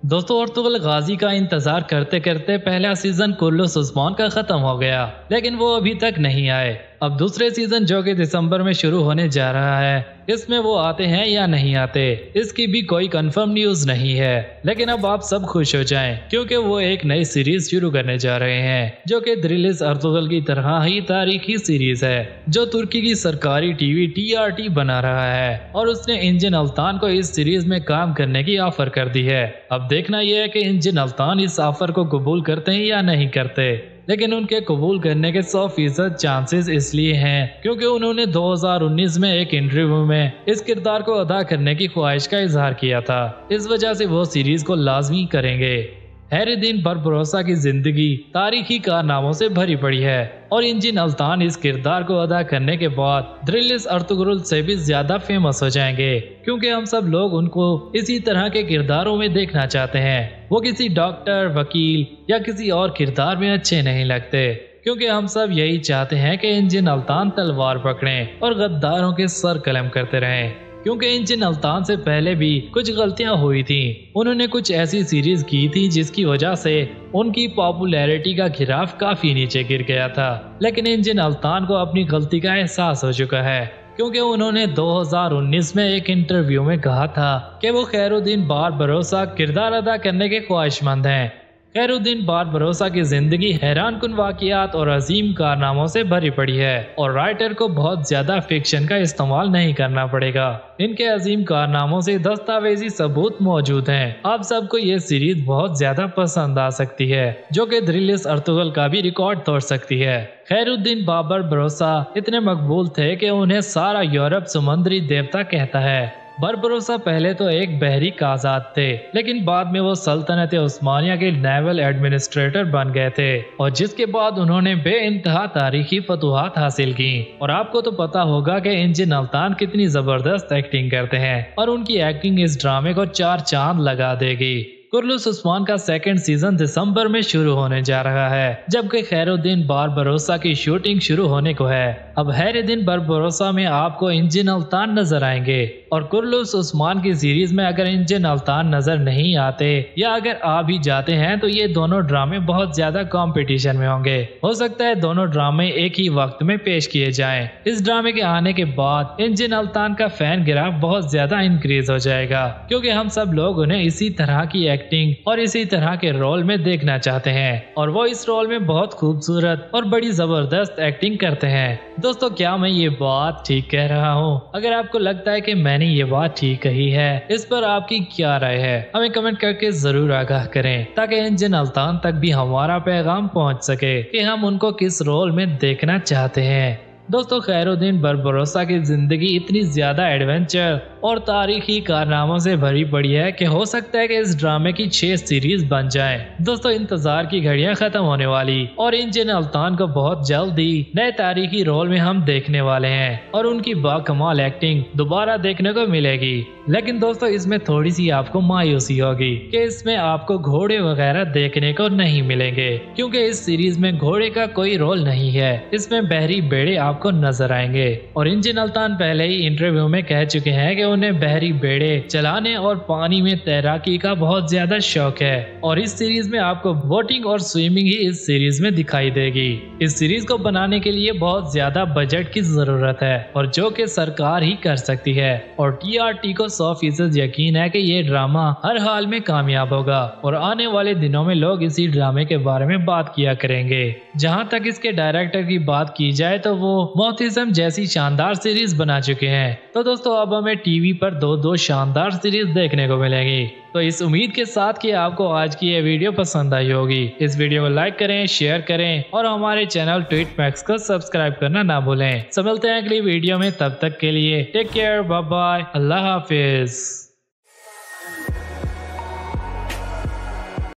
दोस्तों अर्तुगरुल गाजी का इंतजार करते करते पहला सीजन कुर्रलुस उस्मान का खत्म हो गया, लेकिन वो अभी तक नहीं आए। अब दूसरे सीजन जो कि दिसंबर में शुरू होने जा रहा है, इसमें वो आते हैं या नहीं आते इसकी भी कोई कंफर्म न्यूज नहीं है। लेकिन अब आप सब खुश हो जाएं क्योंकि वो एक नई सीरीज शुरू करने जा रहे हैं जो कि दिरिलिस अर्तुगरुल की तरह ही तारीखी सीरीज है जो तुर्की की सरकारी टीवी TRT बना रहा है और उसने इंजन अल्तान को इस सीरीज में काम करने की ऑफर कर दी है। अब देखना यह है कि इंजन अल्तान इस ऑफर को कबूल करते हैं या नहीं करते, लेकिन उनके कबूल करने के 100% चांसेस इसलिए हैं क्योंकि उन्होंने 2019 में एक इंटरव्यू में इस किरदार को अदा करने की ख्वाहिश का इजहार किया था। इस वजह से वो सीरीज को लाजमी करेंगे। हैरिद्दीन बारबरोसा की जिंदगी तारीखी कारनामों से भरी पड़ी है और इंजन अल्तान इस किरदार को अदा करने के बाद दिरिलिस अर्तुगरुल से भी ज्यादा फेमस हो जाएंगे क्योंकि हम सब लोग उनको इसी तरह के किरदारों में देखना चाहते हैं। वो किसी डॉक्टर, वकील या किसी और किरदार में अच्छे नहीं लगते क्योंकि हम सब यही चाहते हैं कि इंजन अल्तान तलवार पकड़ें और गद्दारों के सर कलम करते रहें। क्योंकि इंजन अल्तान से पहले भी कुछ गलतियां हुई थी। उन्होंने कुछ ऐसी सीरीज की थी जिसकी वजह से उनकी पॉपुलैरिटी का गिराफ काफी नीचे गिर गया था, लेकिन इंजन अल्तान को अपनी गलती का एहसास हो चुका है क्योंकि उन्होंने 2019 में एक इंटरव्यू में कहा था कि वो खैरुद्दीन बारबरोसा किरदार अदा करने के ख्वाहिशमंद हैं। खैरुद्दीन बारबरोसा की जिंदगी हैरानकुन वाकयात और अजीम कारनामों से भरी पड़ी है और राइटर को बहुत ज्यादा फिक्शन का इस्तेमाल नहीं करना पड़ेगा। इनके अजीम कारनामों से दस्तावेजी सबूत मौजूद हैं। आप सबको ये सीरीज बहुत ज्यादा पसंद आ सकती है जो कि दिरिलिस अर्तुगरुल का भी रिकॉर्ड तोड़ सकती है। खैरुद्दीन बारबरोसा इतने मकबूल थे कि उन्हें सारा यूरोप समुद्री देवता कहता है। बारबरोसा पहले तो एक बहरी काजात थे, लेकिन बाद में वो सल्तनत उस्मानिया के नेवल एडमिनिस्ट्रेटर बन गए थे और जिसके बाद उन्होंने बेइंतहा तारीखी फतुहात हासिल की। और आपको तो पता होगा कि इंजन अल्तान कितनी जबरदस्त एक्टिंग करते हैं और उनकी एक्टिंग इस ड्रामे को 4 चांद लगा देगी। कुर्रलुस उस्मान का सेकंड सीजन दिसंबर में शुरू होने जा रहा है, जबकि खैरुद्दीन बारबरोसा की शूटिंग शुरू होने को है। अब हैरिद्दीन बारबरोसा में आपको इंजन अल्तान नजर आएंगे और कुर्रलुस उस्मान की सीरीज में अगर इंजन अल्तान नजर नहीं आते या अगर आ भी जाते हैं तो ये दोनों ड्रामे बहुत ज्यादा कंपटीशन में होंगे। हो सकता है दोनों ड्रामे एक ही वक्त में पेश किए जाएं। इस ड्रामे के आने के बाद इंजन अल्तान का फैन ग्राफ बहुत ज्यादा इंक्रीज हो जाएगा क्योंकि हम सब लोग उन्हें इसी तरह की एक्टिंग और इसी तरह के रोल में देखना चाहते हैं और वो इस रोल में बहुत खूबसूरत और बड़ी जबरदस्त एक्टिंग करते हैं। दोस्तों क्या मैं ये बात ठीक कह रहा हूँ? अगर आपको लगता है कि मैंने ये बात ठीक कही है, इस पर आपकी क्या राय है? हमें कमेंट करके जरूर आगाह करें ताकि इंजन अल्तान तक भी हमारा पैगाम पहुँच सके कि हम उनको किस रोल में देखना चाहते हैं। दोस्तों खैरुद्दीन बारबरोसा की जिंदगी इतनी ज्यादा एडवेंचर और तारीखी कारनामों से भरी पड़ी है कि हो सकता है कि इस ड्रामे की 6 सीरीज बन जाएं। दोस्तों इंतजार की घड़ियां खत्म होने वाली और इंजन अल्तान को बहुत जल्दी नए तारीखी रोल में हम देखने वाले हैं और उनकी बाकमाल एक्टिंग दोबारा देखने को मिलेगी। लेकिन दोस्तों इसमें थोड़ी सी आपको मायूसी होगी कि इसमें आपको घोड़े वगैरह देखने को नहीं मिलेंगे क्योंकि इस सीरीज में घोड़े का कोई रोल नहीं है। इसमें बहरी बेड़े आपको नजर आएंगे और इंजन अल्तान पहले ही इंटरव्यू में कह चुके हैं कि उन्हें बहरी बेड़े चलाने और पानी में तैराकी का बहुत ज्यादा शौक है और इस सीरीज में आपको बोटिंग और स्विमिंग ही इस सीरीज में दिखाई देगी। इस सीरीज को बनाने के लिए बहुत ज्यादा बजट की जरूरत है और जो कि सरकार ही कर सकती है और TRT को 100% यकीन है कि ये ड्रामा हर हाल में कामयाब होगा और आने वाले दिनों में लोग इसी ड्रामे के बारे में बात किया करेंगे। जहां तक इसके डायरेक्टर की बात की जाए तो वो मोहतसिम जैसी शानदार सीरीज बना चुके हैं। तो दोस्तों अब हमें टीवी पर 2 शानदार सीरीज देखने को मिलेंगी। तो इस उम्मीद के साथ कि आपको आज की ये वीडियो पसंद आई होगी। इस वीडियो को लाइक करें, शेयर करें और हमारे चैनल ट्वीट मैक्स को सब्सक्राइब करना ना भूलें। मिलते हैं अगली वीडियो में, तब तक के लिए टेक केयर, बाय बाय, अल्लाह हाफिज।